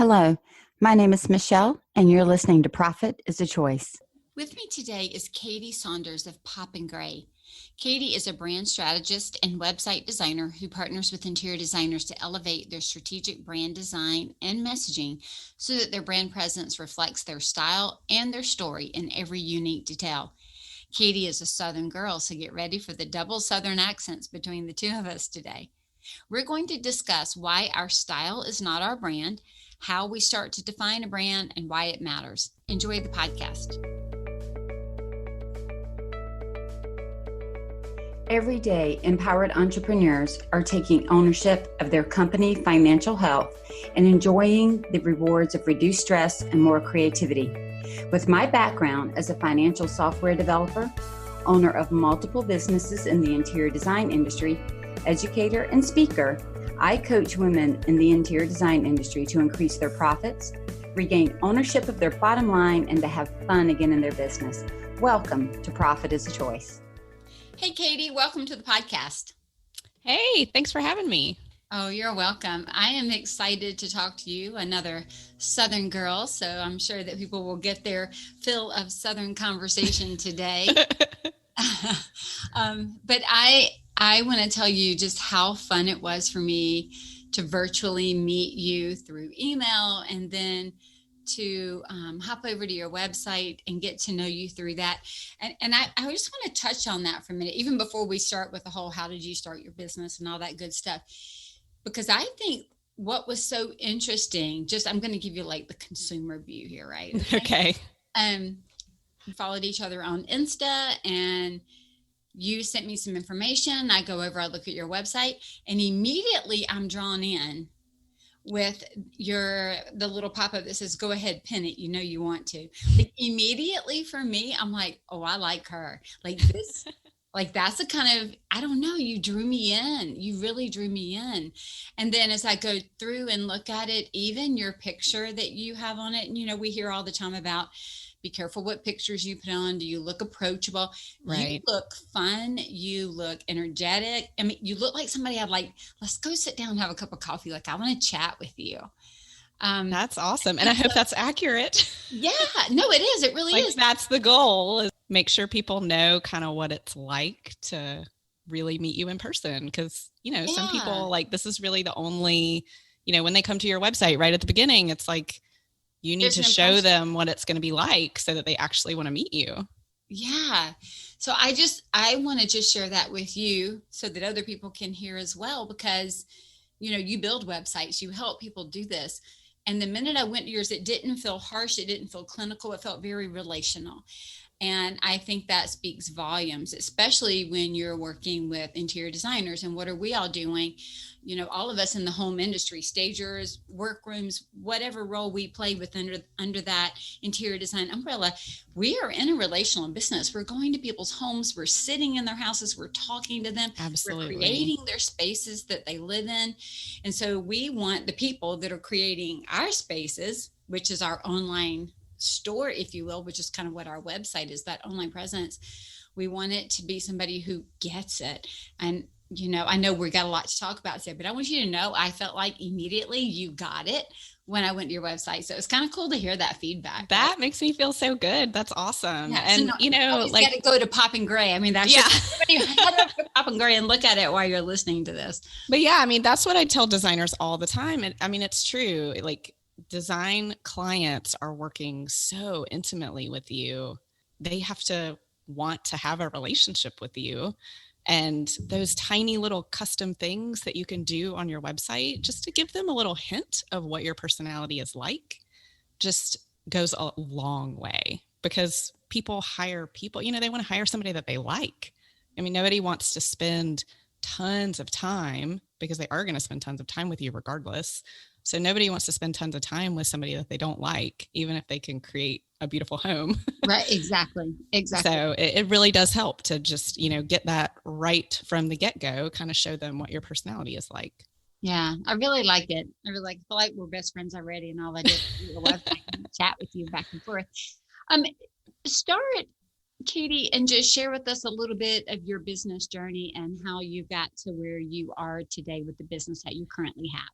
Hello, my name is Michele, and you're listening to Profit is a Choice. With me today is Katie Saunders of Pop and Gray. Katie is a brand strategist and website designer who partners with interior designers to elevate their strategic brand design and messaging so that their brand presence reflects their style and their story in every unique detail. Katie is a Southern girl, so get ready for the double Southern accents between the two of us today. We're going to discuss why our style is not our brand, how we start to define a brand, and why it matters. Enjoy the podcast. Every day, empowered entrepreneurs are taking ownership of their company financial health and enjoying the rewards of reduced stress and more creativity. With my background as a financial software developer, owner of multiple businesses in the interior design industry, educator, and speaker, I coach women in the interior design industry to increase their profits, regain ownership of their bottom line, and to have fun again in their business. Welcome to Profit is a Choice. Hey, Katie, welcome to the podcast. Hey, thanks for having me. Oh, you're welcome. I am excited to talk to you, another Southern girl, so I'm sure that people will get their fill of Southern conversation today. But I want to tell you just how fun it was for me to virtually meet you through email and then to hop over to your website and get to know you through that. And I just want to touch on that for a minute, even before we start with the whole, how did you start your business and all that good stuff? Because I think what was so interesting, I'm going to give you like the consumer view here, right? Okay. We followed each other on Insta and you sent me some information. I go over, I look at your website, and immediately I'm drawn in with the little pop-up that says, go ahead, pin it. You know you want to. Like, immediately for me, I'm like, oh, I like her. Like this, like that's the kind of, I don't know, you drew me in. You really drew me in. And then as I go through and look at it, even your picture that you have on it, and you know, we hear all the time about be careful what pictures you put on. Do you look approachable? Right. You look fun. You look energetic. I mean, you look like somebody I'd like, let's go sit down and have a cup of coffee. Like, I want to chat with you. That's awesome. And I hope that's accurate. Yeah, no, it is. It really is. That's the goal, is make sure people know kind of what it's like to really meet you in person. Because, you know, some people like, this is really the only, you know, when they come to your website right at the beginning, it's like, you need to show them what it's going to be like so that they actually want to meet you. Yeah. So I want to just share that with you so that other people can hear as well, because, you know, you build websites, you help people do this. And the minute I went to yours, it didn't feel harsh. It didn't feel clinical. It felt very relational. And I think that speaks volumes, especially when you're working with interior designers. And what are we all doing? You know, all of us in the home industry, stagers, workrooms, whatever role we play with under that interior design umbrella, we are in a relational business. We're going to people's homes. We're sitting in their houses. We're talking to them. Absolutely. We're creating their spaces that they live in. And so we want the people that are creating our spaces, which is our online store, if you will, which is kind of what our website is, that online presence. We want it to be somebody who gets it. And, you know, I know we got a lot to talk about today, but I want you to know I felt like immediately you got it when I went to your website. So it's kind of cool to hear that feedback. That makes me feel so good. That's awesome. Yeah, and, so you know, like, got to go to Pop and Gray. I mean, that's you head up to Pop and Gray and look at it while you're listening to this. But yeah, I mean, that's what I tell designers all the time. And I mean, it's true. Like, design clients are working so intimately with you. They have to want to have a relationship with you. And those tiny little custom things that you can do on your website, just to give them a little hint of what your personality is like, just goes a long way, because people hire people, you know, they want to hire somebody that they like. I mean, nobody wants to spend tons of time, because they are going to spend tons of time with you regardless. So nobody wants to spend tons of time with somebody that they don't like, even if they can create a beautiful home. Right. Exactly. So it really does help to just, you know, get that right from the get-go, kind of show them what your personality is like. Yeah, I really like it. I feel like we're best friends already, and all I did was the website and chat with you back and forth. Start, Katie, and just share with us a little bit of your business journey and how you got to where you are today with the business that you currently have.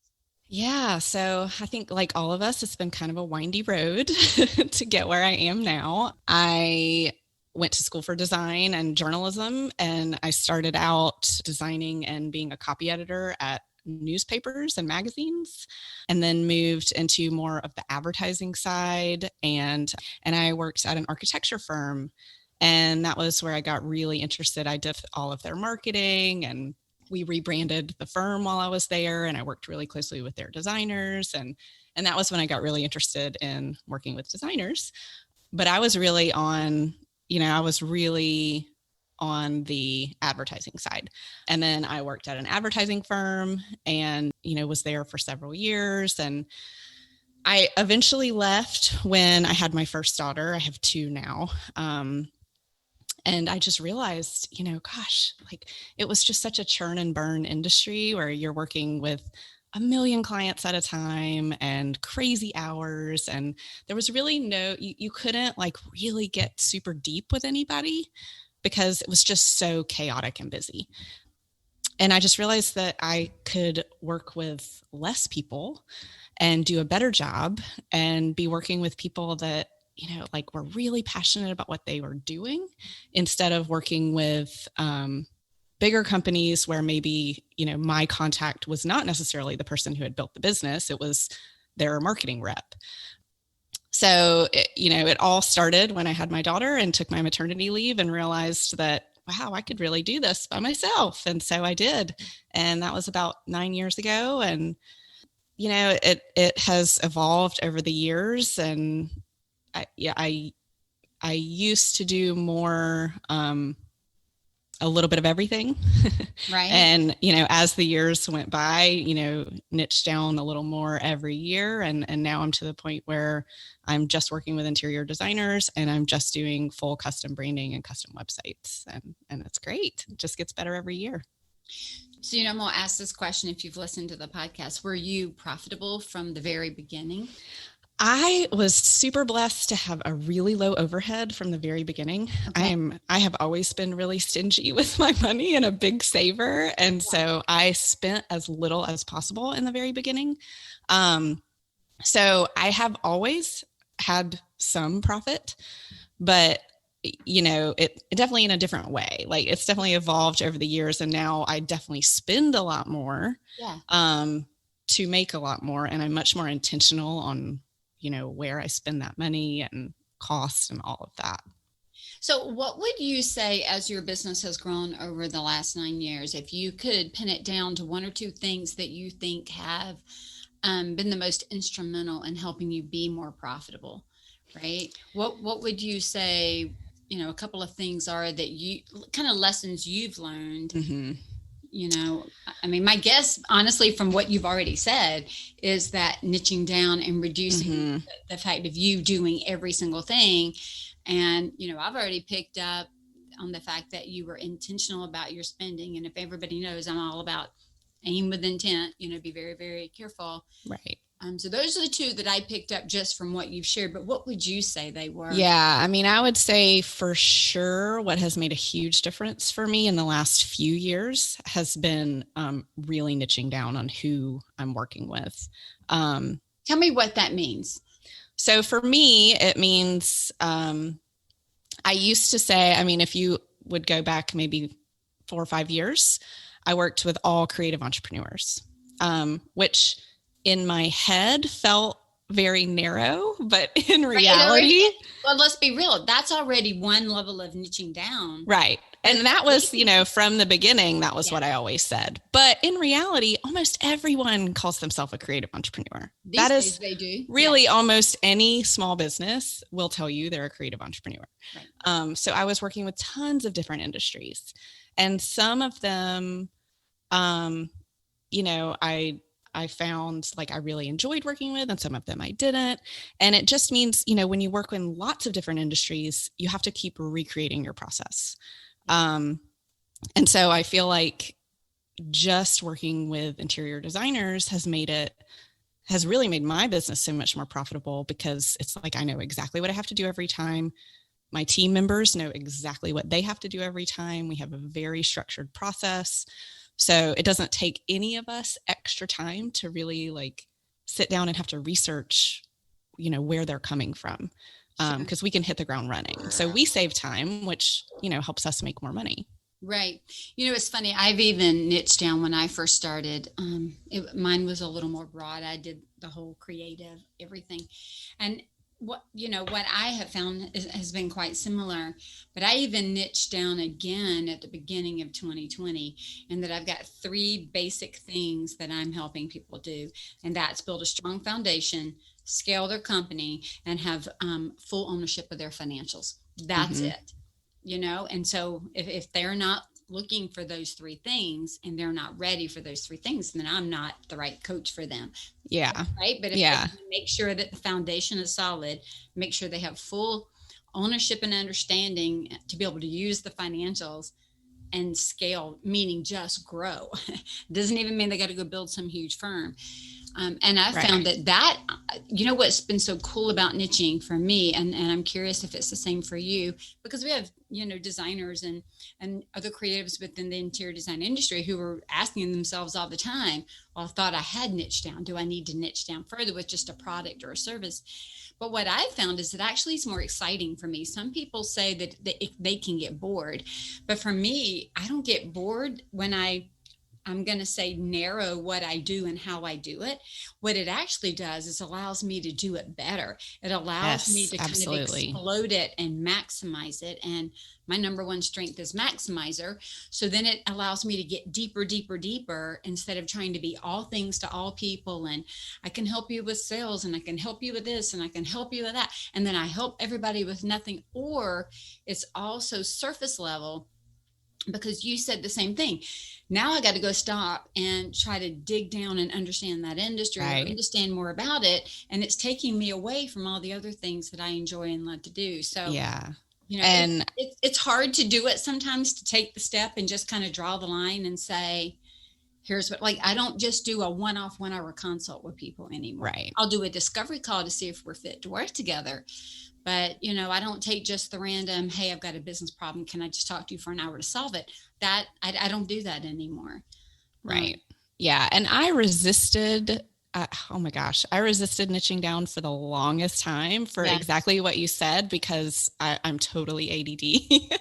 Yeah. So I think like all of us, it's been kind of a windy road to get where I am now. I went to school for design and journalism, and I started out designing and being a copy editor at newspapers and magazines, and then moved into more of the advertising side. And I worked at an architecture firm, and that was where I got really interested. I did all of their marketing, and we rebranded the firm while I was there, and I worked really closely with their designers. And that was when I got really interested in working with designers. But I was really on, I was really on the advertising side. And then I worked at an advertising firm and, was there for several years. And I eventually left when I had my first daughter. I have two now. And I just realized, gosh, like it was just such a churn and burn industry where you're working with a million clients at a time and crazy hours. And there was really you couldn't like really get super deep with anybody because it was just so chaotic and busy. And I just realized that I could work with less people and do a better job and be working with people that like were really passionate about what they were doing instead of working with bigger companies where maybe, my contact was not necessarily the person who had built the business. It was their marketing rep. So, it all started when I had my daughter and took my maternity leave and realized that, wow, I could really do this by myself. And so I did. And that was about 9 years ago. And, it has evolved over the years. And I used to do more, a little bit of everything. Right. And, as the years went by, niched down a little more every year. And now I'm to the point where I'm just working with interior designers and I'm just doing full custom branding and custom websites. And it's great. It just gets better every year. So, I'm going to ask this question. If you've listened to the podcast, were you profitable from the very beginning? I was super blessed to have a really low overhead from the very beginning. Okay. I have always been really stingy with my money and a big saver. And so I spent as little as possible in the very beginning. So I have always had some profit, but it definitely in a different way. Like it's definitely evolved over the years. And now I definitely spend a lot more, to make a lot more. And I'm much more intentional on where I spend that money and costs and all of that. So what would you say as your business has grown over the last 9 years, if you could pin it down to one or two things that you think have been the most instrumental in helping you be more profitable, right? What would you say, a couple of things are that you kind of lessons you've learned? Mm-hmm. My guess, honestly, from what you've already said, is that niching down and reducing the fact of you doing every single thing. And, I've already picked up on the fact that you were intentional about your spending. And if everybody knows, I'm all about aim with intent, be very, very careful. Right. So those are the two that I picked up just from what you've shared. But what would you say they were? Yeah, I would say for sure what has made a huge difference for me in the last few years has been really niching down on who I'm working with. Tell me what that means. So for me, it means I used to say, if you would go back maybe 4 or 5 years, I worked with all creative entrepreneurs, which in my head felt very narrow, but in reality, well, let's be real. That's already one level of niching down. Right. And that was, from the beginning, that was what I always said. But in reality, almost everyone calls themselves a creative entrepreneur. These days they do. Really almost any small business will tell you they're a creative entrepreneur. Right. So I was working with tons of different industries, and some of them, I found like I really enjoyed working with, and some of them I didn't. And it just means, when you work in lots of different industries, you have to keep recreating your process. And so I feel like just working with interior designers has really made my business so much more profitable, because it's like I know exactly what I have to do every time. My team members know exactly what they have to do every time. We have a very structured process. So it doesn't take any of us extra time to really like sit down and have to research, where they're coming from. Because we can hit the ground running. So we save time, which, helps us make more money. Right. It's funny. I've even niched down when I first started. Mine was a little more broad. I did the whole creative, everything. And what I have found has been quite similar, but I even niched down again at the beginning of 2020, and that I've got 3 basic things that I'm helping people do. And that's build a strong foundation, scale their company, and have full ownership of their financials. That's it, and so if they're not looking for those 3 things and they're not ready for those 3 things, then I'm not the right coach for them. Yeah. Right. But if they make sure that the foundation is solid, make sure they have full ownership and understanding to be able to use the financials and scale, meaning just grow. Doesn't even mean they got to go build some huge firm. And I found that, what's been so cool about niching for me, and I'm curious if it's the same for you, because we have, designers and other creatives within the interior design industry who are asking themselves all the time, well, I thought I had niched down. Do I need to niche down further with just a product or a service? But what I found is that actually it's more exciting for me. Some people say that they can get bored, but for me, I don't get bored when I'm going to say narrow what I do and how I do it. What it actually does is allows me to do it better. It allows me to kind of explode it and maximize it. And my number one strength is maximizer. So then it allows me to get deeper, deeper, deeper, instead of trying to be all things to all people. And I can help you with sales, and I can help you with this, and I can help you with that. And then I help everybody with nothing. Or it's also surface level, because you said the same thing. Now I got to go stop and try to dig down and understand that industry, or understand more about it. And it's taking me away from all the other things that I enjoy and love to do. So, and it's hard to do it sometimes, to take the step and just kind of draw the line and say, here's what, like, I don't just do a one-off 1-hour consult with people anymore. Right. I'll do a discovery call to see if we're fit to work together. But, I don't take just the random, hey, I've got a business problem. Can I just talk to you for an hour to solve it? That I don't do that anymore. Right. Yeah. And I resisted, I resisted niching down for the longest time for exactly what you said, because I'm totally ADD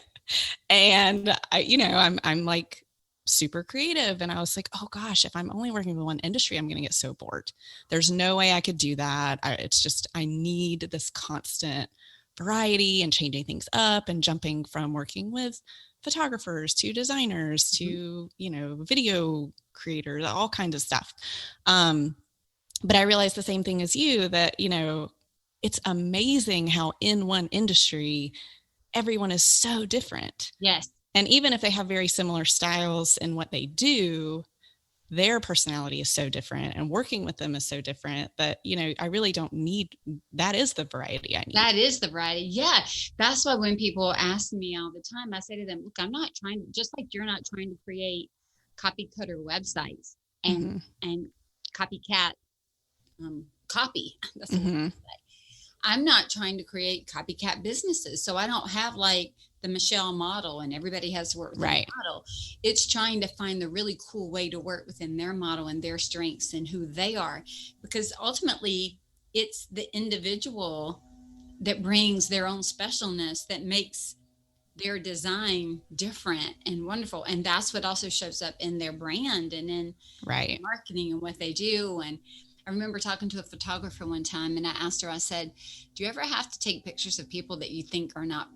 and I'm like super creative. And I was like, oh gosh, if I'm only working with one industry, I'm going to get so bored. There's no way I could do that. I need this constant variety and changing things up and jumping from working with photographers to designers to, video creators, all kinds of stuff. But I realized the same thing as you, that, it's amazing how in one industry, everyone is so different. Yes. And even if they have very similar styles in what they do, their personality is so different, and working with them is so different that, I really don't need, that is the variety I need. That is the variety. Yeah. That's why when people ask me all the time, I say to them, look, I'm not trying, just like you're not trying to create copy cutter websites and copycat copy. That's what I say. I'm not trying to create copycat businesses. So I don't have like the Michele model and everybody has to work with the model. It's trying to find the really cool way to work within their model and their strengths and who they are, because ultimately it's the individual that brings their own specialness that makes their design different and wonderful. And that's what also shows up in their brand and in marketing and what they do. And I remember talking to a photographer one time, and I asked her, I said, do you ever have to take pictures of people that you think are not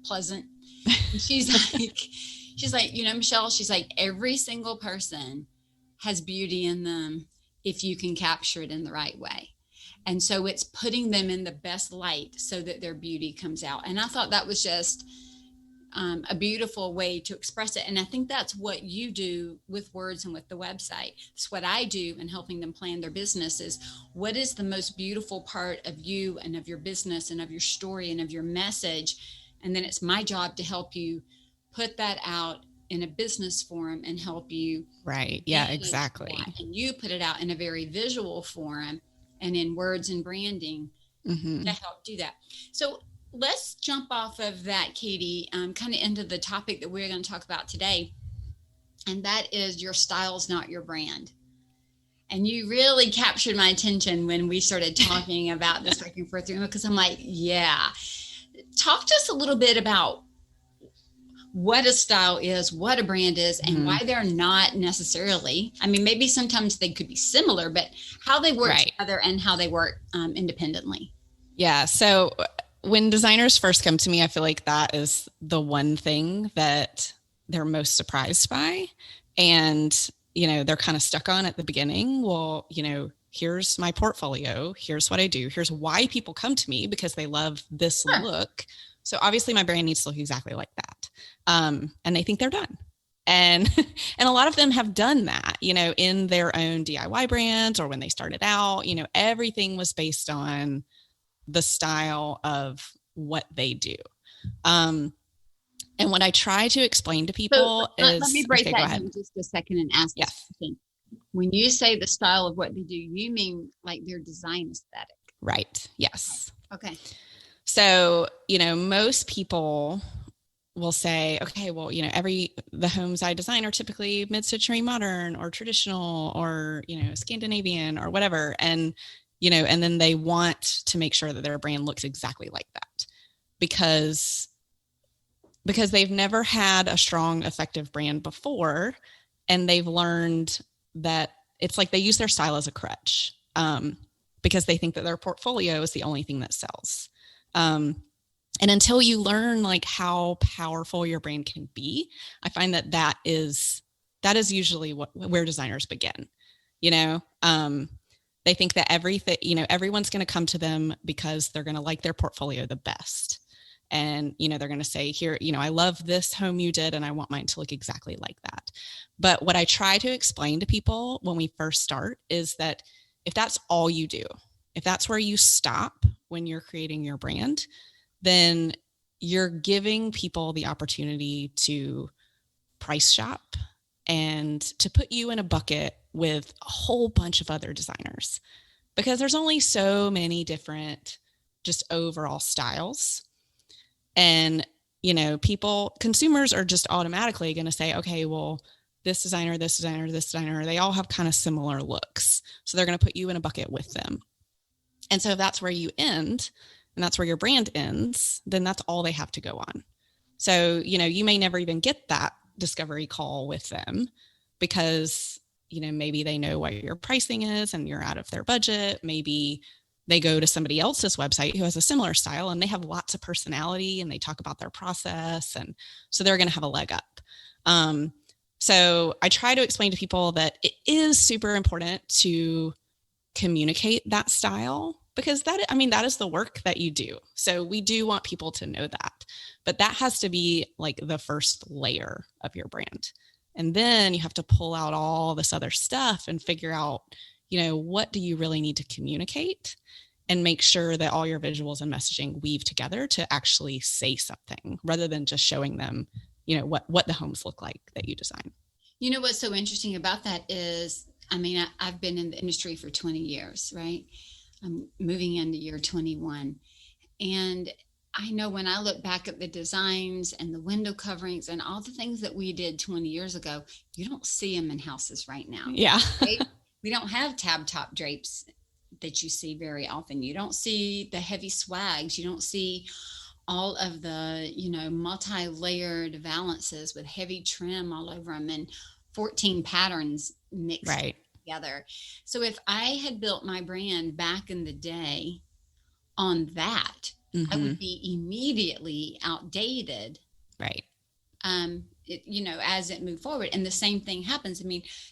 pleasant? And she's like, Michele, she's like, every single person has beauty in them if you can capture it in the right way. And so it's putting them in the best light so that their beauty comes out. And I thought that was just a beautiful way to express it. And I think that's what you do with words and with the website. It's what I do in helping them plan their business is, what is the most beautiful part of you and of your business and of your story and of your message? And then it's my job to help you put that out in a business form and help you. Right. Yeah, exactly. And you put it out in a very visual form and in words and branding to help do that. So let's jump off of that, Katie, kind of into the topic that we're going to talk about today. and that is your style's not your brand. And you really captured my attention when we started talking about this back and forth, because I'm like, yeah. Talk to us a little bit about what a style is, what a brand is, and why they're not necessarily, I mean, maybe sometimes they could be similar, but how they work together and how they work independently. Yeah. So when designers first come to me, I feel like that is the one thing that they're most surprised by. And, they're kind of stuck on at the beginning. Well, here's my portfolio. Here's what I do. Here's why people come to me, because they love this look. So obviously my brand needs to look exactly like that. And they think they're done. And a lot of them have done that, in their own DIY brands, or when they started out, everything was based on the style of what they do. And what I try to explain to people is... Let me break that down just a second and ask this question. When you say the style of what they do, you mean like their design aesthetic? Right. Yes. Okay. So, most people will say, okay, well, the homes I design are typically mid-century modern or traditional or, Scandinavian or whatever. And, and then they want to make sure that their brand looks exactly like that because they've never had a strong, effective brand before. And they've learned that it's like they use their style as a crutch because they think that their portfolio is the only thing that sells. And until you learn like how powerful your brand can be, I find that is usually where designers begin. They think that everything, everyone's going to come to them because they're going to like their portfolio the best. And, they're going to say here, I love this home you did and I want mine to look exactly like that. But what I try to explain to people when we first start is that if that's all you do, if that's where you stop when you're creating your brand, then you're giving people the opportunity to price shop and to put you in a bucket with a whole bunch of other designers, because there's only so many different just overall styles. And, consumers are just automatically going to say, okay, well, this designer, they all have kind of similar looks. So they're going to put you in a bucket with them. And so if that's where you end and that's where your brand ends, then that's all they have to go on. So, you may never even get that discovery call with them because, maybe they know what your pricing is and you're out of their budget. Maybe they go to somebody else's website who has a similar style and they have lots of personality and they talk about their process. And so they're going to have a leg up. So I try to explain to people that it is super important to communicate that style because that is the work that you do. So we do want people to know that, but that has to be like the first layer of your brand. And then you have to pull out all this other stuff and figure out, what do you really need to communicate and make sure that all your visuals and messaging weave together to actually say something rather than just showing them, what the homes look like that you design. What's so interesting about that is, I've been in the industry for 20 years, right? I'm moving into year 21. And I know when I look back at the designs and the window coverings and all the things that we did 20 years ago, you don't see them in houses right now. Yeah. Right? We don't have tab top drapes that you see very often. You don't see the heavy swags. You don't see all of the, multi-layered valances with heavy trim all over them and 14 patterns mixed together. So if I had built my brand back in the day on that, I would be immediately outdated. Right. As it moved forward. And the same thing happens.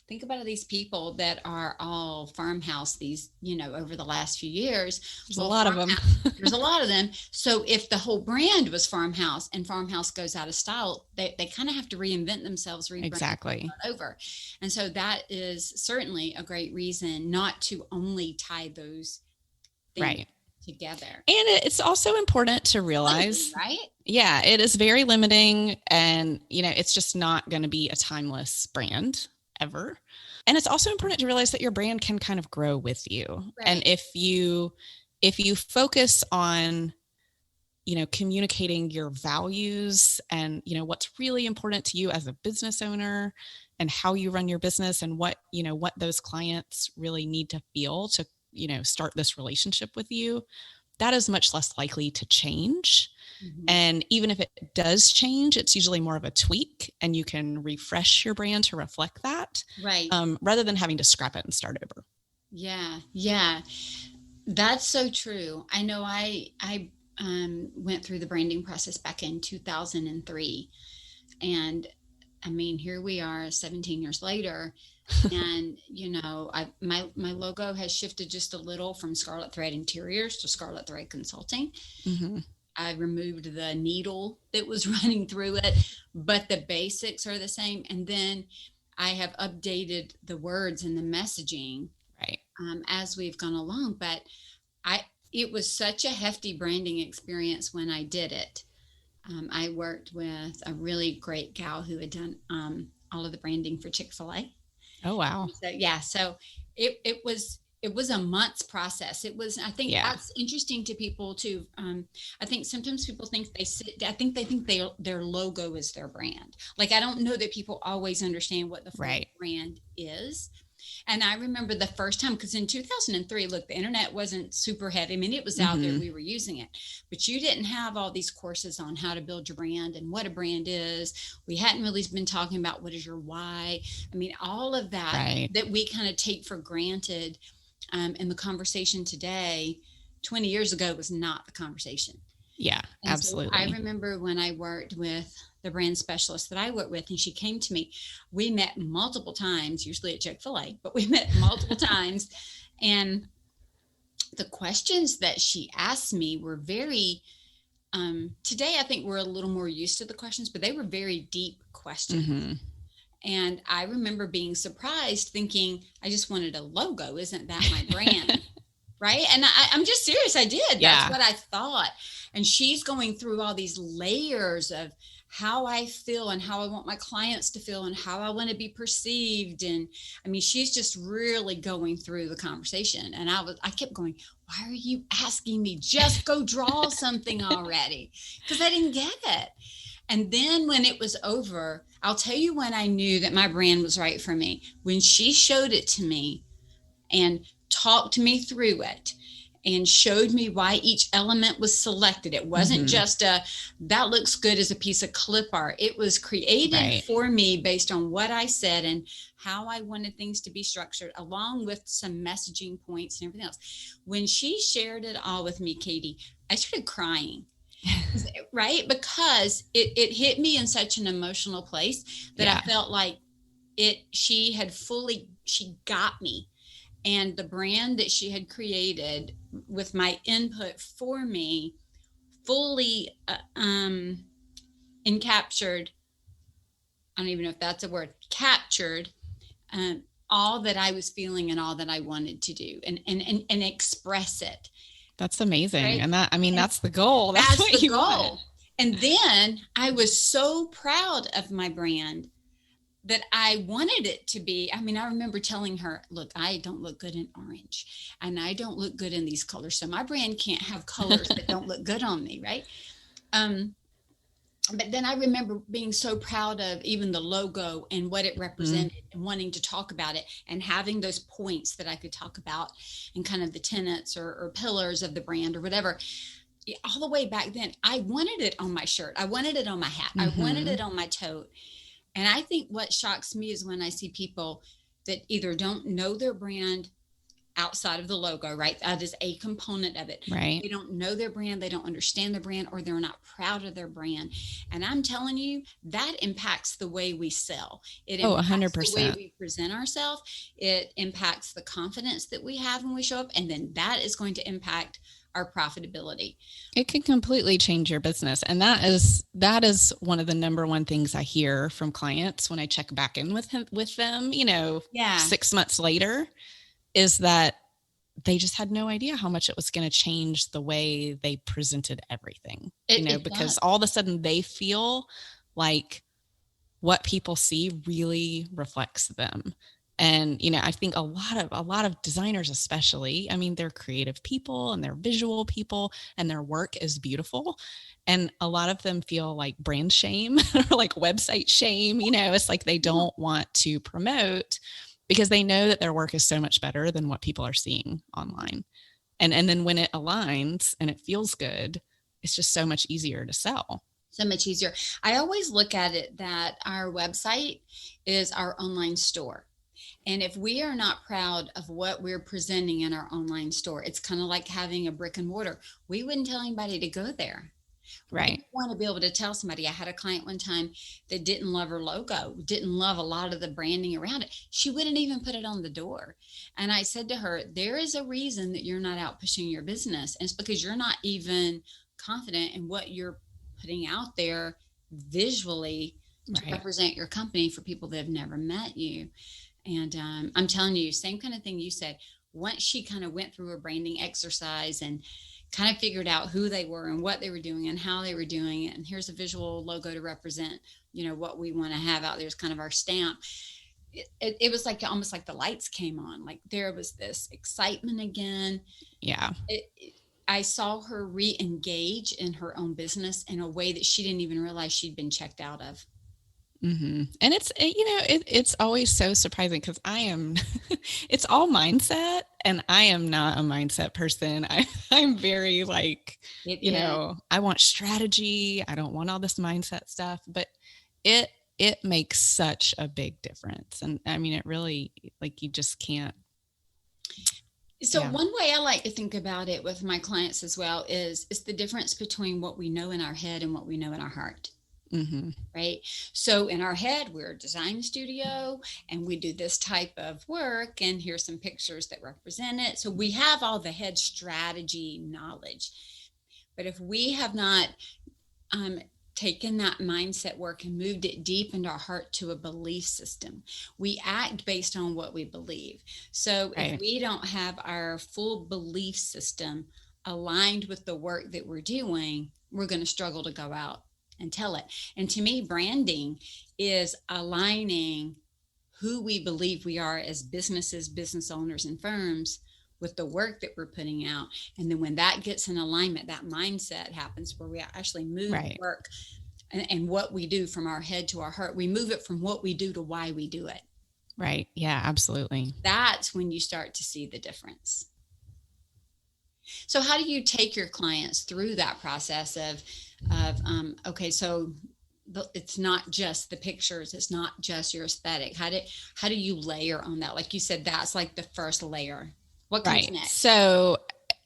Think about these people that are all farmhouse, over the last few years. There's a lot of them. There's a lot of them. So if the whole brand was farmhouse and farmhouse goes out of style, they kind of have to reinvent themselves, exactly over. And so that is certainly a great reason not to only tie those things together. And it's also important to realize, right? Yeah, it is very limiting and, it's just not going to be a timeless brand ever. And it's also important to realize that your brand can kind of grow with you. Right. And if you focus on, communicating your values and, what's really important to you as a business owner and how you run your business and what those clients really need to feel to, start this relationship with you, that is much less likely to change. Mm-hmm. And even if it does change, it's usually more of a tweak, and you can refresh your brand to reflect that. Right. Rather than having to scrap it and start over. Yeah. Yeah. That's so true. I know I went through the branding process back in 2003, and I mean, here we are 17 years later, and my logo has shifted just a little from Scarlet Thread Interiors to Scarlet Thread Consulting. Mm-hmm. I removed the needle that was running through it, but the basics are the same. And then I have updated the words and the messaging, right, as we've gone along. But it was such a hefty branding experience when I did it. I worked with a really great gal who had done all of the branding for Chick-fil-A. Oh, wow. So it was a month's process. I think that's interesting to people too. I think sometimes people think they think their logo is their brand. Like, I don't know that people always understand what the full brand is. And I remember the first time, because in 2003, look, the internet wasn't super heavy. I mean, it was out there, we were using it, but you didn't have all these courses on how to build your brand and what a brand is. We hadn't really been talking about what is your why. I mean, all of that that we kind of take for granted in the conversation today, 20 years ago was not the conversation. Yeah, and absolutely. So I remember when I worked with the brand specialist that I worked with, and she came to me, we met multiple times, usually at Chick-fil-A, but we met multiple times. And the questions that she asked me were very, today I think we're a little more used to the questions, but they were very deep questions. Mm-hmm. And I remember being surprised, thinking, I just wanted a logo. Isn't that my brand? Right. And I'm just serious. I did. That's what I thought. And she's going through all these layers of how I feel and how I want my clients to feel and how I want to be perceived. And I mean, she's just really going through the conversation. And I kept going, why are you asking me? Just go draw something already. Because I didn't get it. And then when it was over, I'll tell you when I knew that my brand was right for me. When she showed it to me and talked me through it and showed me why each element was selected. It wasn't just that looks good as a piece of clip art. It was created for me based on what I said and how I wanted things to be structured, along with some messaging points and everything else. When she shared it all with me, Katie, I started crying. Right? Because it hit me in such an emotional place that I felt like she got me. And the brand that she had created with my input for me fully captured, I don't even know if that's a word, captured all that I was feeling and all that I wanted to do and express it. That's amazing. Right? And that's the goal. That's what the goal. Want. And then I was so proud of my brand that I wanted it to be. I mean, I remember telling her, look, I don't look good in orange and I don't look good in these colors. So my brand can't have colors that don't look good on me. Right. But then I remember being so proud of even the logo and what it represented and wanting to talk about it and having those points that I could talk about and kind of the tenets or pillars of the brand or whatever. All the way back then, I wanted it on my shirt. I wanted it on my hat. I wanted it on my tote. And I think what shocks me is when I see people that either don't know their brand outside of the logo, right? That is a component of it. Right. They don't know their brand. They don't understand their brand, or they're not proud of their brand. And I'm telling you, that impacts the way we sell. It impacts 100%. the way we present ourselves. It impacts the confidence that we have when we show up. And then that is going to impact our profitability. It can completely change your business. And that is one of the number one things I hear from clients when I check back in with them, 6 months later, is that they just had no idea how much it was going to change the way they presented everything, because all of a sudden they feel like what people see really reflects them. And, I think a lot of designers, especially, I mean, they're creative people and they're visual people and their work is beautiful. And a lot of them feel like brand shame or like website shame. It's like they don't want to promote because they know that their work is so much better than what people are seeing online. And then when it aligns and it feels good, it's just so much easier to sell. So much easier. I always look at it that our website is our online store. And if we are not proud of what we're presenting in our online store, it's kind of like having a brick and mortar. We wouldn't tell anybody to go there. Right. We want to be able to tell somebody. I had a client one time that didn't love her logo, didn't love a lot of the branding around it. She wouldn't even put it on the door. And I said to her, there is a reason that you're not out pushing your business. And it's because you're not even confident in what you're putting out there visually to represent your company for people that have never met you. And I'm telling you, same kind of thing you said. Once she kind of went through a branding exercise and kind of figured out who they were and what they were doing and how they were doing it, and here's a visual logo to represent, what we want to have out there is kind of our stamp. It was like almost like the lights came on. Like there was this excitement again. Yeah. I saw her re-engage in her own business in a way that she didn't even realize she'd been checked out of. Mm-hmm. And it's always so surprising because it's all mindset and I am not a mindset person. I'm very like, I want strategy. I don't want all this mindset stuff, but it makes such a big difference. And I mean, it really, like, you just can't. So one way I like to think about it with my clients as well is the difference between what we know in our head and what we know in our heart. Mm-hmm. Right. So in our head, we're a design studio and we do this type of work. And here's some pictures that represent it. So we have all the head strategy knowledge. But if we have not taken that mindset work and moved it deep into our heart to a belief system, we act based on what we believe. So if we don't have our full belief system aligned with the work that we're doing, we're going to struggle to go out and tell it. And to me, branding is aligning who we believe we are as businesses, business owners, and firms with the work that we're putting out. And then when that gets in alignment, that mindset happens where we actually move work and what we do from our head to our heart. We move it from what we do to why we do it. Right. Yeah, absolutely. That's when you start to see the difference. So how do you take your clients through that process of okay, so it's not just the pictures, it's not just your aesthetic. How do you layer on that? Like you said, that's like the first layer. What comes next? So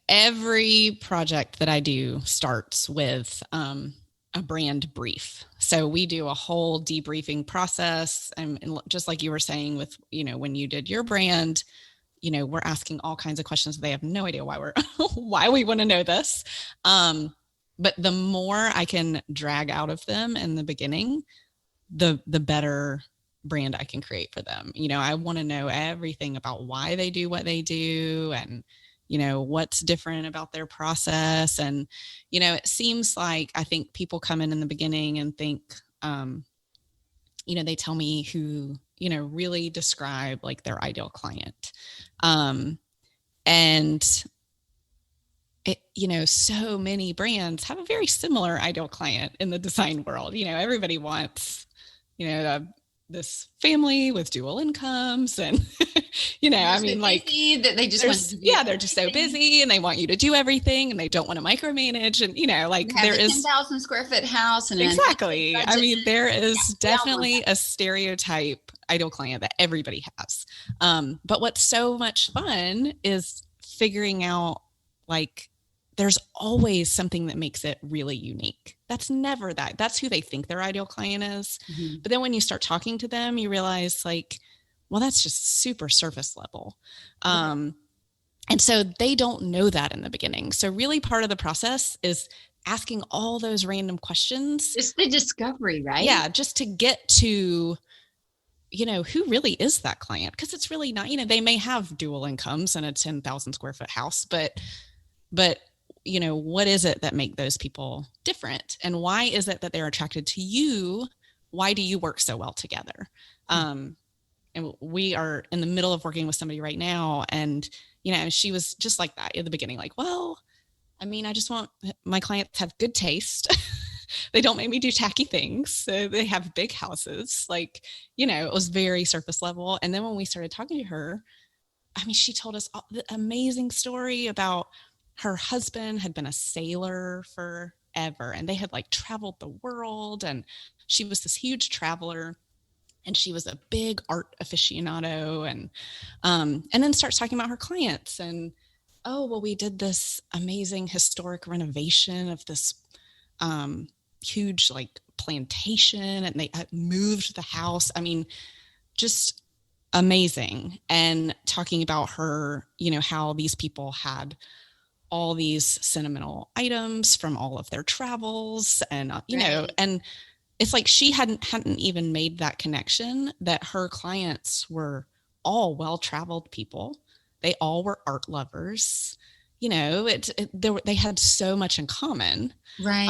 every project that I do starts with a brand brief. So we do a whole debriefing process, and just like you were saying with, when you did your brand, we're asking all kinds of questions. They have no idea why we want to know this. But the more I can drag out of them in the beginning, the better brand I can create for them. I want to know everything about why they do what they do and, what's different about their process. And, it seems like, I think people come in the beginning and think, they tell me who, really describe like their ideal client. And so many brands have a very similar ideal client in the design world. Everybody wants, this family with dual incomes and, I mean, like that they just want to do they're just so busy and they want you to do everything and they don't want to micromanage. And, there is 10,000 square foot house. And exactly. I mean, there is definitely a stereotype ideal client that everybody has. But what's so much fun is figuring out, like, there's always something that makes it really unique. That's never that. That's who they think their ideal client is. Mm-hmm. But then when you start talking to them, you realize, like, well, that's just super surface level. And so they don't know that in the beginning. So really part of the process is asking all those random questions. It's the discovery, right? Yeah. Just to get to, who really is that client? Because it's really not, they may have dual incomes and a 10,000 square foot house, but what is it that make those people different? And why is it that they're attracted to you? Why do you work so well together? and we are in the middle of working with somebody right now. And, you know, she was just like that in the beginning, like, well, I mean, I just want my clients to have good taste. They don't make me do tacky things. So they have big houses. Like, you know, it was very surface level. And then when we started talking to her, I mean, she told us the amazing story about her husband had been a sailor forever, and they had like traveled the world, and she was this huge traveler, and she was a big art aficionado, and then starts talking about her clients, and oh, well, we did this amazing historic renovation of this huge like plantation, and they moved the house. I mean, just amazing. And talking about her, you know, how these people had all these sentimental items from all of their travels, and you know, and it's like she hadn't even made that connection that her clients were all well-traveled people. They all were art lovers. You know, they had so much in common. Right.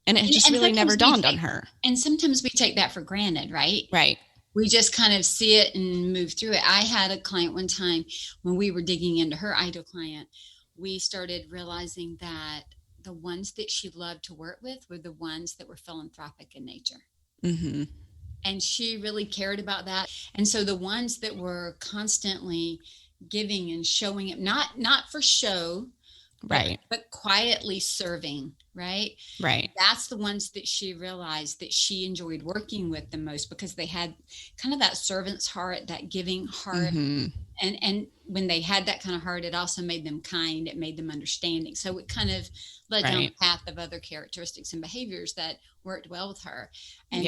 And it just really never dawned on her. And sometimes we take that for granted, right? Right. We just kind of see it and move through it. I had a client one time when we were digging into her ideal client, we started realizing that the ones that she loved to work with were the ones that were philanthropic in nature. Mm-hmm. And she really cared about that. And so the ones that were constantly giving and showing it, not for show, right, but quietly serving, right? That's the ones that she realized that she enjoyed working with the most, because they had kind of that servant's heart, that giving heart. Mm-hmm. And when they had that kind of heart, it also made them kind. It made them understanding. So it kind of led down a path of other characteristics and behaviors that worked well with her. And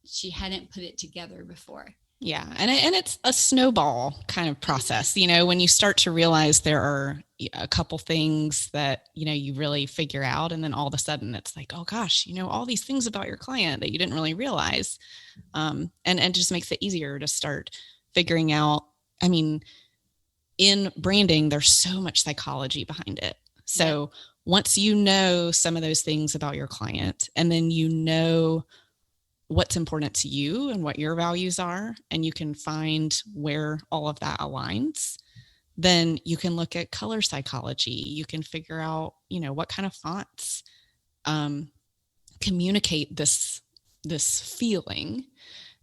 she hadn't put it together before. Yeah. And it's a snowball kind of process, you know, when you start to realize there are a couple things that, you know, you really figure out, and then all of a sudden it's like, oh gosh, you know, all these things about your client that you didn't really realize. And it just makes it easier to start figuring out. I mean, in branding, there's so much psychology behind it. So once you know some of those things about your client, and then you know what's important to you and what your values are, and you can find where all of that aligns, then you can look at color psychology. You can figure out, you know, what kind of fonts communicate this feeling,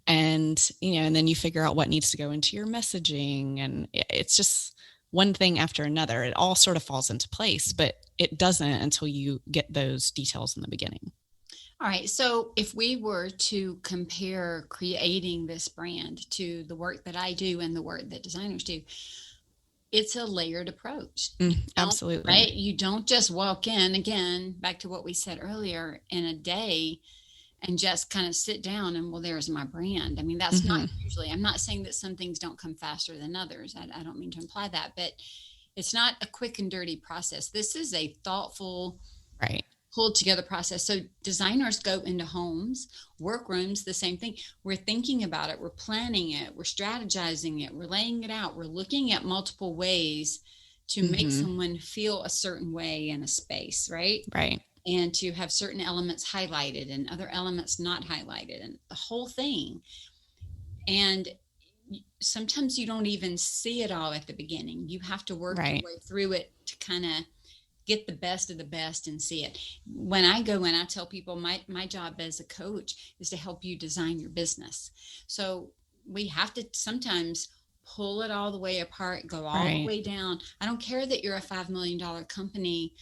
and, you know, and then you figure out what needs to go into your messaging, and it's just one thing after another. It all sort of falls into place, but it doesn't until you get those details in the beginning. All right. So if we were to compare creating this brand to the work that I do and the work that designers do, it's a layered approach. Absolutely. Right? You don't just walk in, again, back to what we said earlier, in a day and just kind of sit down and, well, there's my brand. I mean, that's not usually, I'm not saying that some things don't come faster than others. I don't mean to imply that, but it's not a quick and dirty process. This is a thoughtful, pulled together process. So designers go into homes, workrooms, the same thing. We're thinking about it. We're planning it. We're strategizing it. We're laying it out. We're looking at multiple ways to make someone feel a certain way in a space, right? Right. And to have certain elements highlighted and other elements not highlighted, and the whole thing. And sometimes you don't even see it all at the beginning. You have to work your way through it to kind of get the best of the best and see it. When I go in, I tell people my job as a coach is to help you design your business. So we have to sometimes pull it all the way apart, go all the way down. I don't care that you're a $5 million company.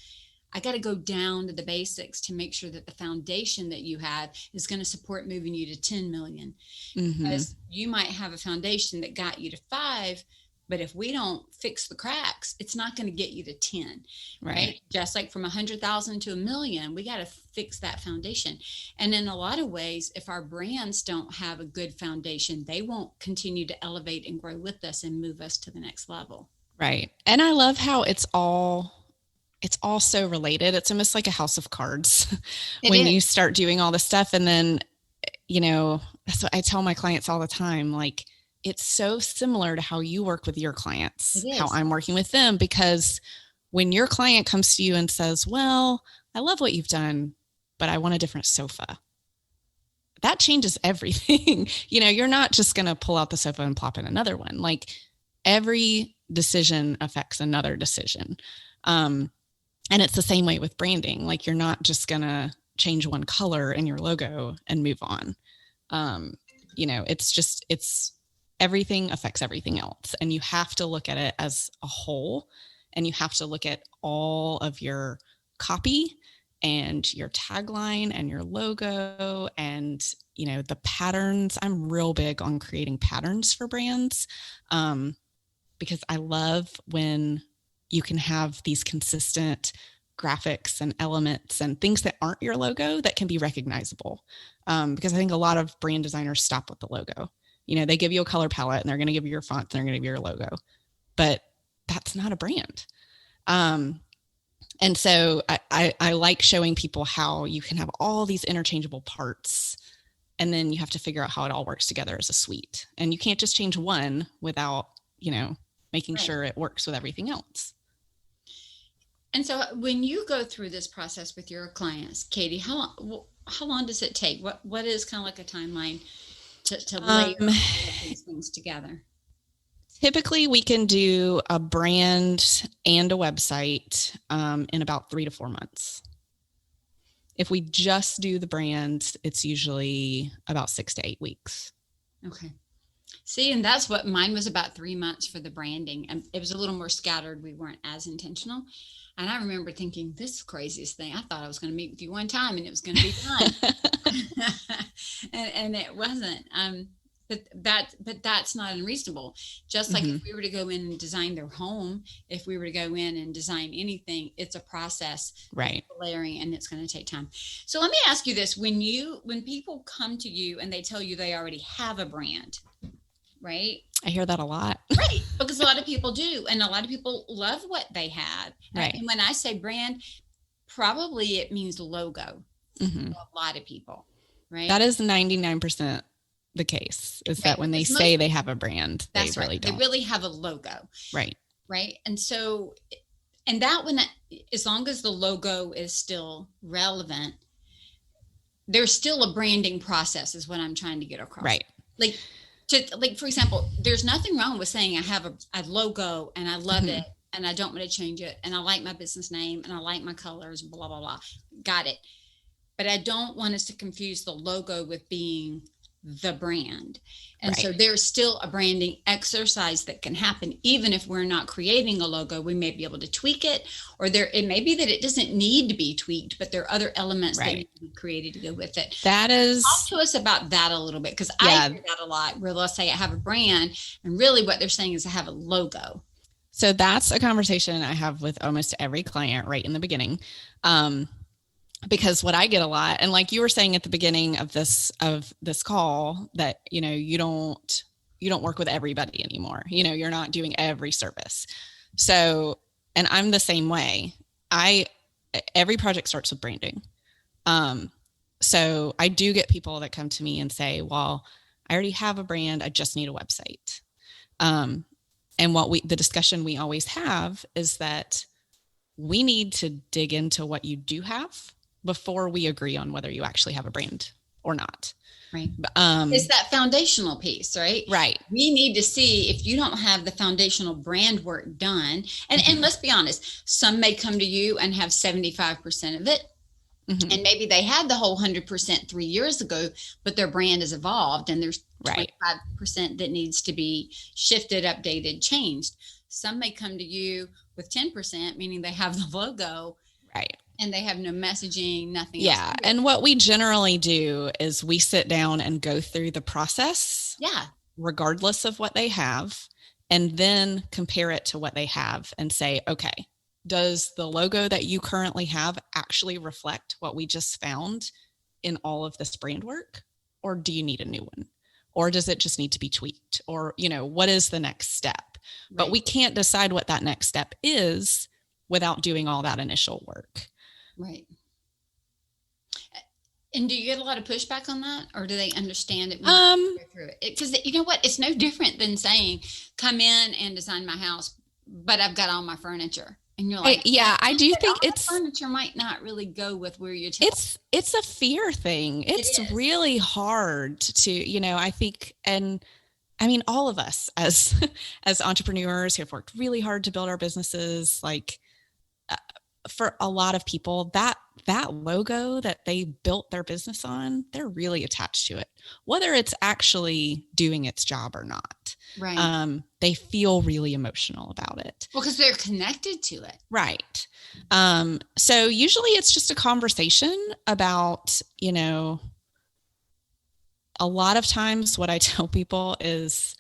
I got to go down to the basics to make sure that the foundation that you have is going to support moving you to 10 million. Because you might have a foundation that got you to 5, but if we don't fix the cracks, it's not going to get you to 10, right? Just like from 100,000 to 1 million, we got to fix that foundation. And in a lot of ways, if our brands don't have a good foundation, they won't continue to elevate and grow with us and move us to the next level. Right. And I love how it's all so related. It's almost like a house of cards when you start doing all this stuff. And then, you know, that's what I tell my clients all the time. Like, it's so similar to how you work with your clients, how I'm working with them, because when your client comes to you and says, well, I love what you've done, but I want a different sofa. that changes everything. You're not just going to pull out the sofa and plop in another one. Like every decision affects another decision. And it's the same way with branding. Like you're not just going to change one color in your logo and move on. It's everything affects everything else. And you have to look at it as a whole, and you have to look at all of your copy and your tagline and your logo and, the patterns. I'm real big on creating patterns for brands, because I love when you can have these consistent graphics and elements and things that aren't your logo that can be recognizable. Because I think a lot of brand designers stop with the logo. They give you a color palette and they're going to give you your font and they're going to give you your logo, but that's not a brand. And so I like showing people how you can have all these interchangeable parts, and then you have to figure out how it all works together as a suite. And you can't just change one without, making sure it works with everything else. And so when you go through this process with your clients, Katie, how long does it take? What is kind of like a timeline to layer all of these things together? Typically, we can do a brand and a website in about 3 to 4 months. If we just do the brand, it's usually about 6 to 8 weeks. Okay. See, and that's what mine was, about 3 months for the branding. And it was a little more scattered. We weren't as intentional. And I remember thinking, this is the craziest thing. I thought I was going to meet with you one time and it was going to be fun. and it wasn't. But that's not unreasonable. Just like if we were to go in and design their home, if we were to go in and design anything, it's a process, right? Layering, and it's going to take time. So let me ask you this: when people come to you and they tell you they already have a brand, right? I hear that a lot. Right, because a lot of people do, and a lot of people love what they have. Right. And when I say brand, probably it means logo for a lot of people, right? That is 99%. The case is that when they say they have a brand, they really don't. They really have a logo. Right. Right. And so, and that one, as long as the logo is still relevant, there's still a branding process is what I'm trying to get across. Right. Like, for example, there's nothing wrong with saying I have a logo and I love it and I don't want to change it. And I like my business name and I like my colors, blah, blah, blah. Got it. But I don't want us to confuse the logo with being the brand. And so there's still a branding exercise that can happen. Even if we're not creating a logo, we may be able to tweak it, or it may be that it doesn't need to be tweaked, but there are other elements that need to be created to go with it. That is, talk to us about that a little bit, because I hear that a lot, where they'll say I have a brand, and really what they're saying is I have a logo. So that's a conversation I have with almost every client right in the beginning. Because what I get a lot, and like you were saying at the beginning of this call, that, you don't work with everybody anymore. You're not doing every service. So, and I'm the same way. Every project starts with branding. So I do get people that come to me and say, well, I already have a brand. I just need a website. And the discussion we always have is that we need to dig into what you do have before we agree on whether you actually have a brand or not. Right. It's that foundational piece, right? Right. We need to see if you don't have the foundational brand work done. And let's be honest, some may come to you and have 75% of it. And maybe they had the whole 100% 3 years ago, but their brand has evolved and there's 25% that needs to be shifted, updated, changed. Some may come to you with 10%, meaning they have the logo. Right. And they have no messaging, nothing else. Yeah. And what we generally do is we sit down and go through the process. Yeah. Regardless of what they have, and then compare it to what they have and say, okay, does the logo that you currently have actually reflect what we just found in all of this brand work? Or do you need a new one? Or does it just need to be tweaked? Or, what is the next step? Right. But we can't decide what that next step is without doing all that initial work. Right. And do you get a lot of pushback on that, or do they understand it when you go through it? Because you know what? It's no different than saying, come in and design my house, but I've got all my furniture. And you're like, I do think it's furniture might not really go with where you're telling. It's a fear thing. It's really hard to, I think, and I mean, all of us as entrepreneurs who have worked really hard to build our businesses, like for a lot of people, that logo that they built their business on, they're really attached to it, whether it's actually doing its job or not. Right. They feel really emotional about it. Well, because they're connected to it. Right. So usually it's just a conversation about, a lot of times what I tell people is,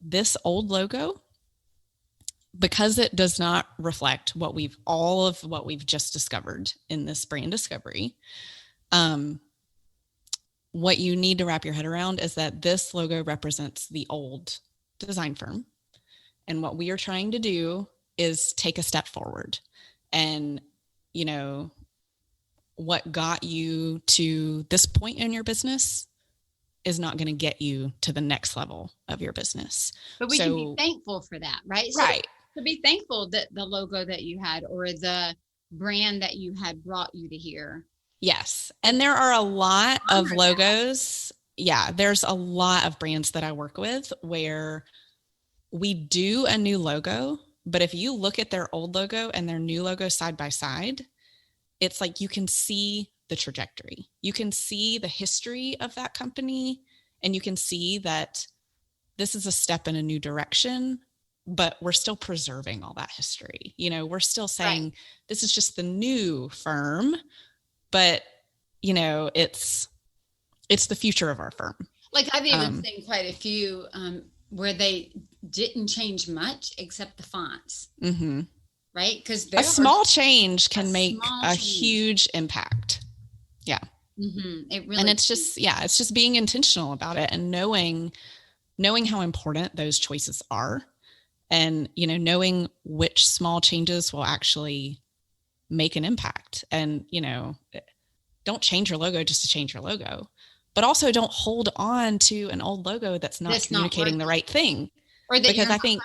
this old logo, because it does not reflect all of what we've just discovered in this brand discovery. What you need to wrap your head around is that this logo represents the old design firm. And what we are trying to do is take a step forward. And, what got you to this point in your business is not going to get you to the next level of your business. But we can be thankful for that, right? Right. To be thankful that the logo that you had or the brand that you had brought you to here. Yes. And there are a lot of logos. Yeah. There's a lot of brands that I work with where we do a new logo, but if you look at their old logo and their new logo side by side, it's like you can see the trajectory. You can see the history of that company, and you can see that this is a step in a new direction, but we're still preserving all that history. We're still saying This is just the new firm, but it's the future of our firm. Like I've even seen quite a few where they didn't change much except the fonts. Mm-hmm. Right? Because a small change can make a huge impact. Yeah. Mm-hmm. It really, and it's just being intentional about it and knowing how important those choices are. And, knowing which small changes will actually make an impact. And, don't change your logo just to change your logo, but also don't hold on to an old logo that's not communicating the right thing. Because I think,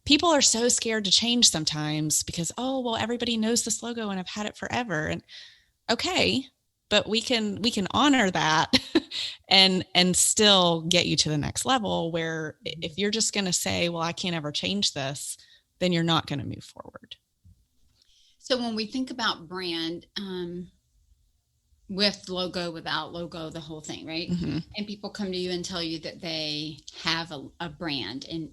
people are so scared to change sometimes because, everybody knows this logo and I've had it forever. And okay, but we can honor that and still get you to the next level where if you're just going to say, well, I can't ever change this, then you're not going to move forward. So when we think about brand, with logo, without logo, the whole thing, right? Mm-hmm. And people come to you and tell you that they have a brand and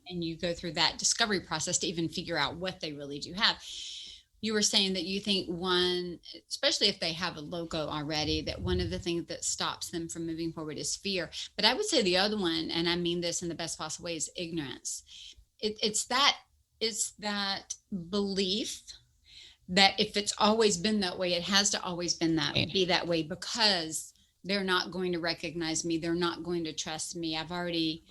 you go through that discovery process to even figure out what they really do have. You were saying that you think one, especially if they have a logo already, that one of the things that stops them from moving forward is fear. But I would say the other one, and I mean this in the best possible way, is ignorance. It's that belief that if it's always been that way, it has to always be that way because they're not going to recognize me. They're not going to trust me. I've already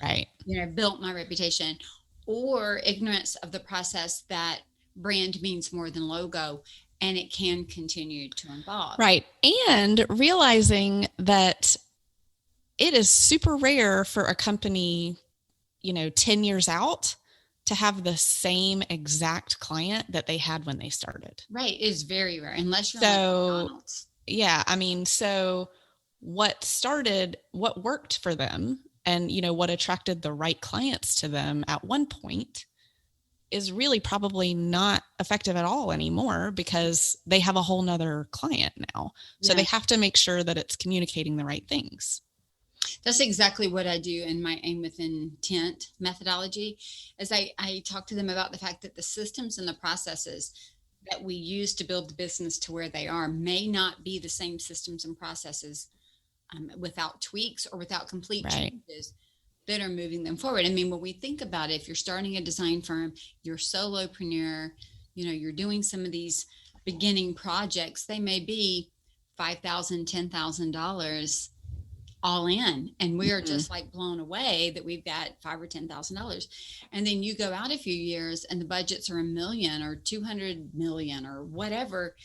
built my reputation. Or ignorance of the process that brand means more than logo, and it can continue to evolve. Right. And realizing that it is super rare for a company, 10 years out to have the same exact client that they had when they started. Right. It's very rare unless you're McDonald's. Yeah. I mean, so what worked for them and, what attracted the right clients to them at one point is really probably not effective at all anymore because they have a whole nother client now. So they have to make sure that it's communicating the right things. That's exactly what I do in my aim with intent methodology, is I talk to them about the fact that the systems and the processes that we use to build the business to where they are may not be the same systems and processes without tweaks or without complete changes that are moving them forward. I mean, when we think about it, if you're starting a design firm, you're solopreneur, you're doing some of these beginning projects, they may be $5,000, $10,000 all in. And we are just like blown away that we've got $5,000 or $10,000. And then you go out a few years and the budgets are $1 million or 200 million or whatever.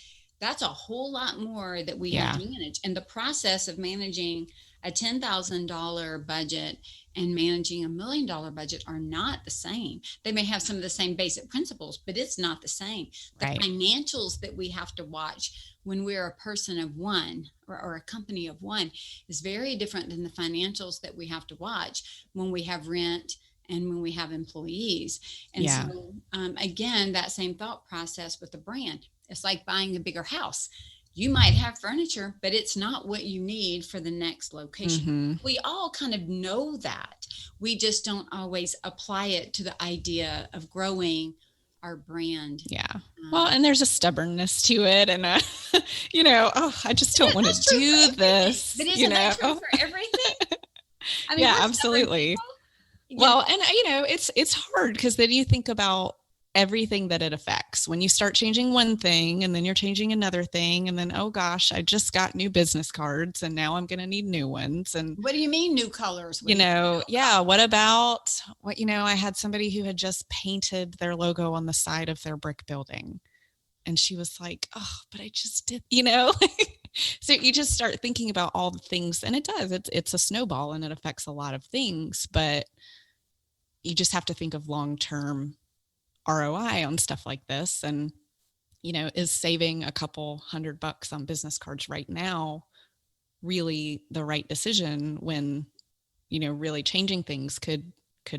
That's a whole lot more that we have to manage. And the process of managing a $10,000 budget and managing $1 million budget are not the same. They may have some of the same basic principles, but it's not the same. The financials that we have to watch when we're a person of one or a company of one is very different than the financials that we have to watch when we have rent and when we have employees. And so, again, that same thought process with the brand. It's like buying a bigger house. You might have furniture, but it's not what you need for the next location. Mm-hmm. We all kind of know that. We just don't always apply it to the idea of growing our brand. Yeah. Well, and there's a stubbornness to it. And, I just don't want to do this. But isn't that true for everything? I mean, yeah, absolutely. Well, and, it's hard because then you think about everything that it affects when you start changing one thing and then you're changing another thing. And then, oh gosh, I just got new business cards and now I'm going to need new ones. And what do you mean new colors? What about I had somebody who had just painted their logo on the side of their brick building. And she was like, oh, but I just did, so you just start thinking about all the things, and it does, it's a snowball and it affects a lot of things, but you just have to think of long-term ROI on stuff like this. And, is saving a couple $100 on business cards right now really the right decision when, really changing things could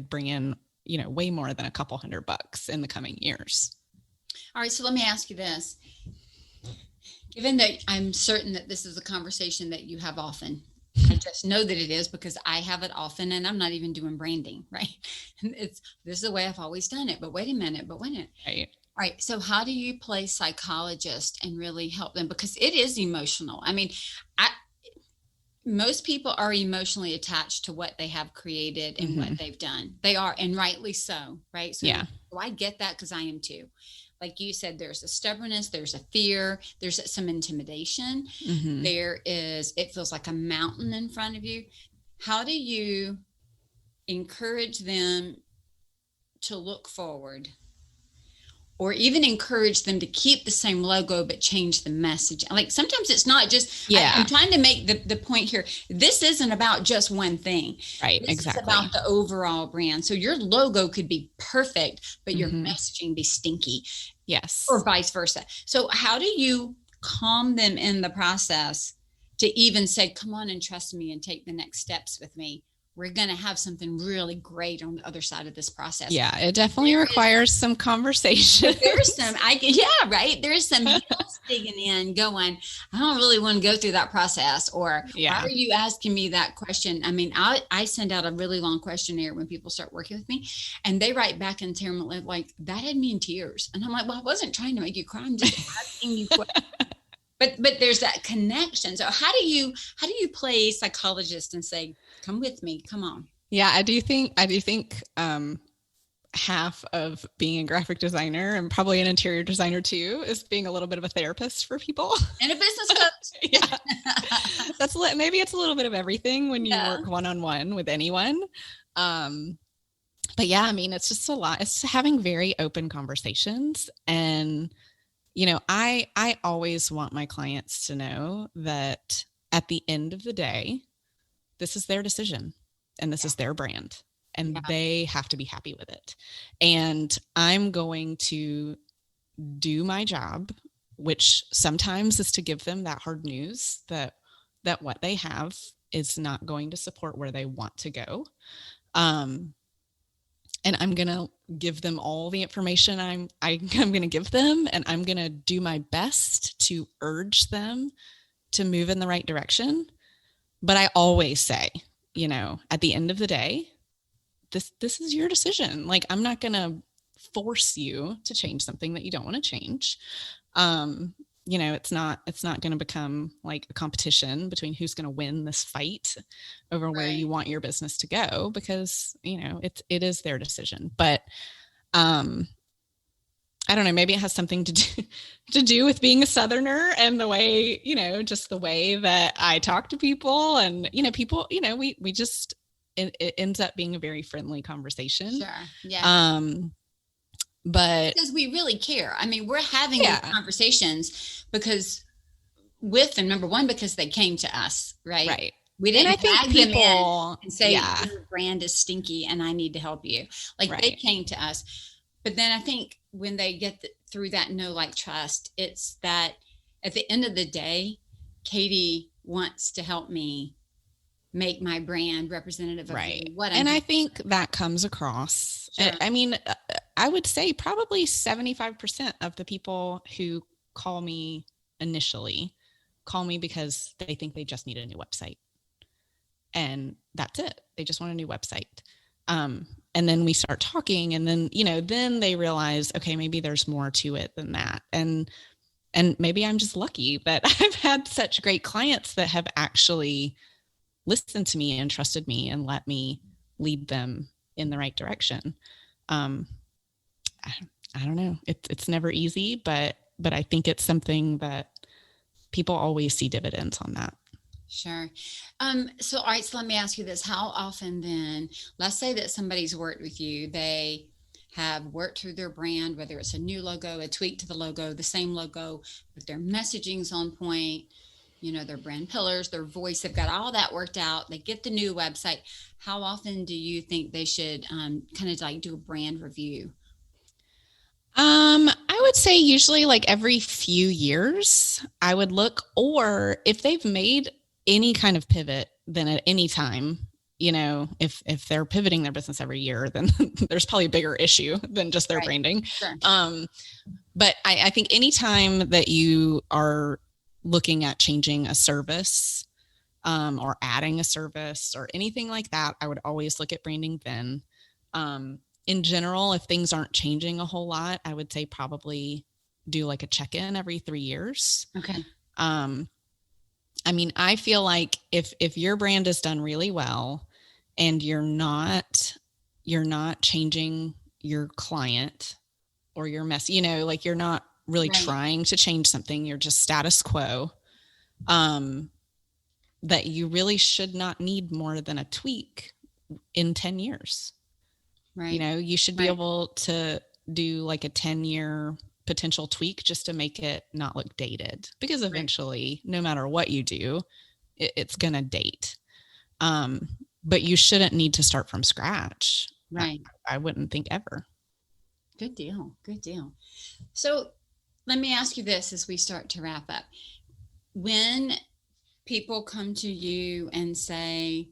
bring in, way more than a couple $100 in the coming years. All right. So let me ask you this. Given that I'm certain that this is a conversation that you have often, I just know that it is because I have it often, and I'm not even doing branding, right? And this is the way I've always done it, but wait a minute. Right. All right. So how do you play psychologist and really help them? Because it is emotional. I mean, most people are emotionally attached to what they have created and what they've done. They are, and rightly so, right? So, so I get that because I am too. Like you said, there's a stubbornness, there's a fear, there's some intimidation. Mm-hmm. It feels like a mountain in front of you. How do you encourage them to look forward, or even encourage them to keep the same logo, but change the message? Like sometimes it's not just, I'm trying to make the point here. This isn't about just one thing. Right. This exactly. is about the overall brand. So your logo could be perfect, but your messaging be stinky. Yes. Or vice versa. So how do you calm them in the process to even say, come on and trust me and take the next steps with me? We're going to have something really great on the other side of this process. Yeah, it definitely requires some conversation. There's some, right. There's some heels digging in going, I don't really want to go through that process. Or why are you asking me that question? I mean, I send out a really long questionnaire when people start working with me, and they write back in terms like, that had me in tears. And I'm like, well, I wasn't trying to make you cry. I'm just asking you questions. But there's that connection. So how do you play psychologist and say, come with me, come on? Yeah, I do think half of being a graphic designer, and probably an interior designer too, is being a little bit of a therapist for people. And a business coach. Yeah. Maybe it's a little bit of everything when you work one-on-one with anyone. But yeah, I mean, it's just a lot. It's having very open conversations. And I always want my clients to know that at the end of the day, this is their decision and this is their brand, and they have to be happy with it. And I'm going to do my job, which sometimes is to give them that hard news that what they have is not going to support where they want to go. And I'm going to give them all the information I'm going to give them, and I'm going to do my best to urge them to move in the right direction. But I always say, at the end of the day, this is your decision. Like, I'm not going to force you to change something that you don't want to change. It's not going to become like a competition between who's going to win this fight over where you want your business to go, because, it is their decision. But, I don't know, maybe it has something to do with being a Southerner and the way, just the way that I talk to people, and, people, we just, it ends up being a very friendly conversation. Sure. Yeah. But because we really care. I mean, we're having these conversations because they came to us, right? Right. We didn't and I think tag them in people and say, yeah, your brand is stinky and I need to help you. Like right. they came to us. But then I think when they get through that know, like, trust, it's that at the end of the day, Katie wants to help me make my brand representative of Right. what I'm And doing. I think that comes across. Sure. I mean, I would say probably 75% of the people who call me initially call me because they think they just need a new website. And that's it. They just want a new website. And then we start talking, and then, then they realize, okay, maybe there's more to it than that. And maybe I'm just lucky, but I've had such great clients that have actually listened to me and trusted me and let me lead them in the right direction. I don't know. It's never easy, but I think it's something that people always see dividends on that. Sure. So, all right. So let me ask you this. How often then, let's say that somebody's worked with you, they have worked through their brand, whether it's a new logo, a tweak to the logo, the same logo, but their messaging's on point, their brand pillars, their voice, they've got all that worked out. They get the new website. How often do you think they should kind of like do a brand review? I would say usually like every few years I would look, or if they've made any kind of pivot, then at any time, if they're pivoting their business every year, then there's probably a bigger issue than just their branding. Sure. But I think anytime that you are looking at changing a service, or adding a service or anything like that, I would always look at branding then. In general, if things aren't changing a whole lot, I would say probably do like a check-in every 3 years. Okay. I mean, I feel like if your brand is done really well and you're not changing your client or your mess, like you're not really trying to change something, you're just status quo, that you really should not need more than a tweak in 10 years. Right. You should be able to do like a 10-year potential tweak just to make it not look dated, because eventually, no matter what you do, it's going to date. But you shouldn't need to start from scratch. Right. I wouldn't think ever. Good deal. Good deal. So let me ask you this as we start to wrap up. When people come to you and say,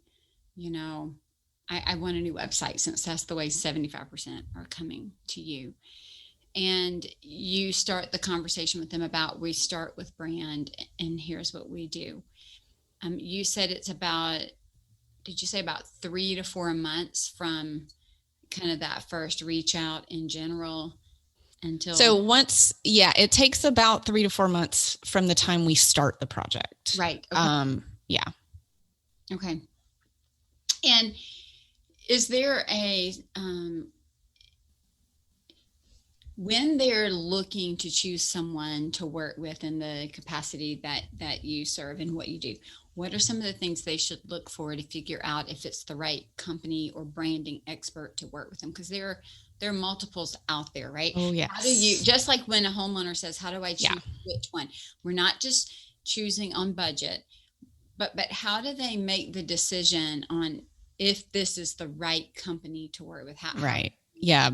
I want a new website, since that's the way 75% are coming to you, and you start the conversation with them about, we start with brand and here's what we do. You said it's about, did you say about 3 to 4 months from kind of that first reach out in general until? So it takes about 3 to 4 months from the time we start the project. Right. Okay. Yeah. Okay. And is there when they're looking to choose someone to work with in the capacity that you serve and what you do, what are some of the things they should look for to figure out if it's the right company or branding expert to work with them? Because there are multiples out there, right? Oh, yes. How do you, just like when a homeowner says, how do I choose which one? We're not just choosing on budget, but how do they make the decision on if this is the right company to work with? Right. Yeah.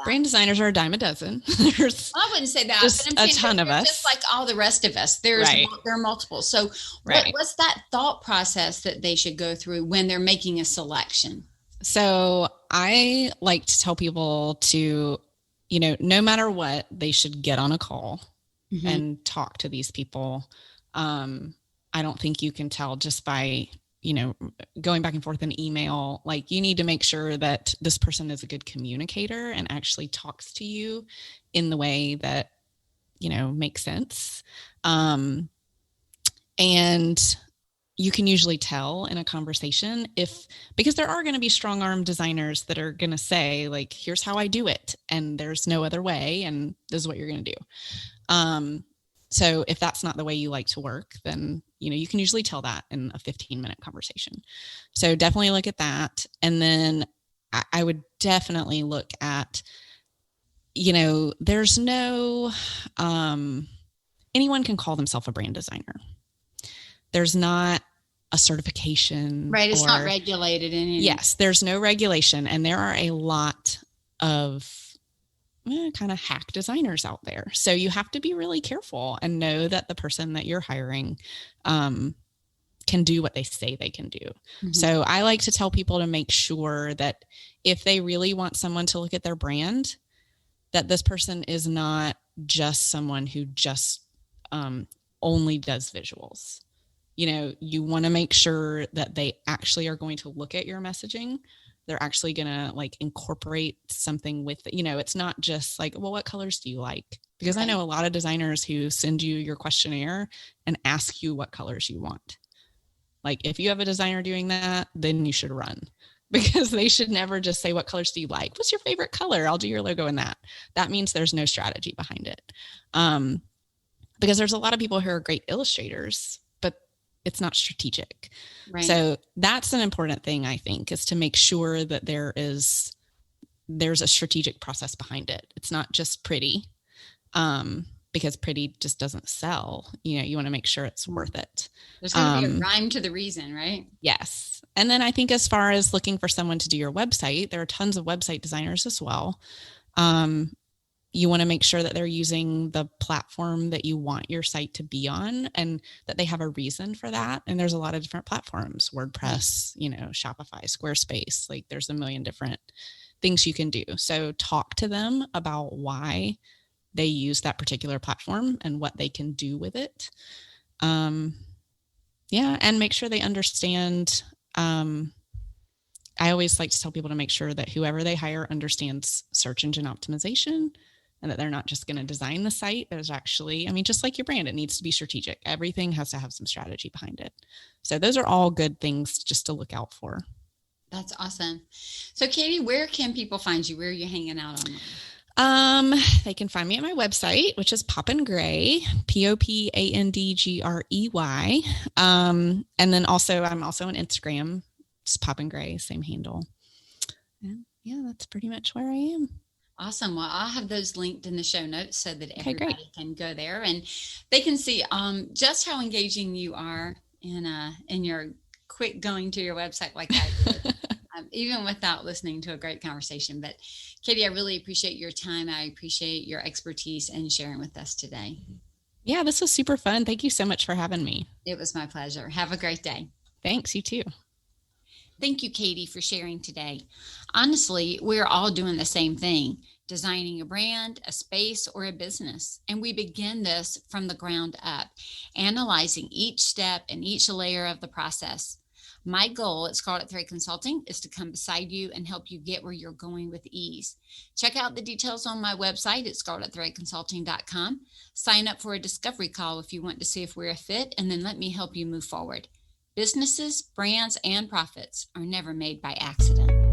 Brand designers are a dime a dozen. There's I wouldn't say that, just but I'm a ton of us. Just like all the rest of us, there are multiple. So what's that thought process that they should go through when they're making a selection? So I like to tell people to, no matter what, they should get on a call and talk to these people. I don't think you can tell just by, going back and forth in email. Like, you need to make sure that this person is a good communicator and actually talks to you in the way that, makes sense. And you can usually tell in a conversation because there are going to be strong-arm designers that are going to say, like, here's how I do it, and there's no other way, and this is what you're going to do. So if that's not the way you like to work, then, you can usually tell that in a 15-minute conversation. So definitely look at that. And then I would definitely look at, there's no, anyone can call themselves a brand designer. There's not a certification. Right. It's not regulated in any. Yes, there's no regulation. And there are a lot of kind of hack designers out there. So you have to be really careful and know that the person that you're hiring can do what they say they can do. Mm-hmm. So I like to tell people to make sure that if they really want someone to look at their brand, that this person is not just someone who just only does visuals. You want to make sure that they actually are going to look at your messaging. They're actually going to like incorporate something with it. It's not just like, well, what colors do you like? Because I know a lot of designers who send you your questionnaire and ask you what colors you want. Like if you have a designer doing that, then you should run, because they should never just say, what colors do you like? What's your favorite color? I'll do your logo in that. That means there's no strategy behind it. Because there's a lot of people who are great illustrators, but it's not strategic. Right. So that's an important thing, I think, is to make sure that there's a strategic process behind it. It's not just pretty, because pretty just doesn't sell. You want to make sure it's worth it. There's going to be a rhyme to the reason, right? Yes. And then I think as far as looking for someone to do your website, there are tons of website designers as well. You want to make sure that they're using the platform that you want your site to be on, and that they have a reason for that. And there's a lot of different platforms, WordPress, Shopify, Squarespace, like there's a million different things you can do. So talk to them about why they use that particular platform and what they can do with it. And make sure they understand. I always like to tell people to make sure that whoever they hire understands search engine optimization, and that they're not just going to design the site. There's actually, just like your brand, it needs to be strategic. Everything has to have some strategy behind it. So those are all good things just to look out for. That's awesome. So Katie, where can people find you? Where are you hanging out online? They can find me at my website, which is Poppin' Gray, POPANDGREY. And then I'm also on Instagram, it's Poppin' Gray, same handle. And yeah, that's pretty much where I am. Awesome. Well, I'll have those linked in the show notes so that everybody can go there and they can see just how engaging you are in your quick going to your website like I did. Even without listening to a great conversation. But Katie, I really appreciate your time. I appreciate your expertise and sharing with us today. Yeah, this was super fun. Thank you so much for having me. It was my pleasure. Have a great day. Thanks. You too. Thank you, Katie, for sharing today. Honestly, we're all doing the same thing, designing a brand, a space, or a business. And we begin this from the ground up, analyzing each step and each layer of the process. My goal at Scarlet Thread Consulting is to come beside you and help you get where you're going with ease. Check out the details on my website at scarletthreadconsulting.com. Sign up for a discovery call if you want to see if we're a fit, and then let me help you move forward. Businesses, brands, and profits are never made by accident.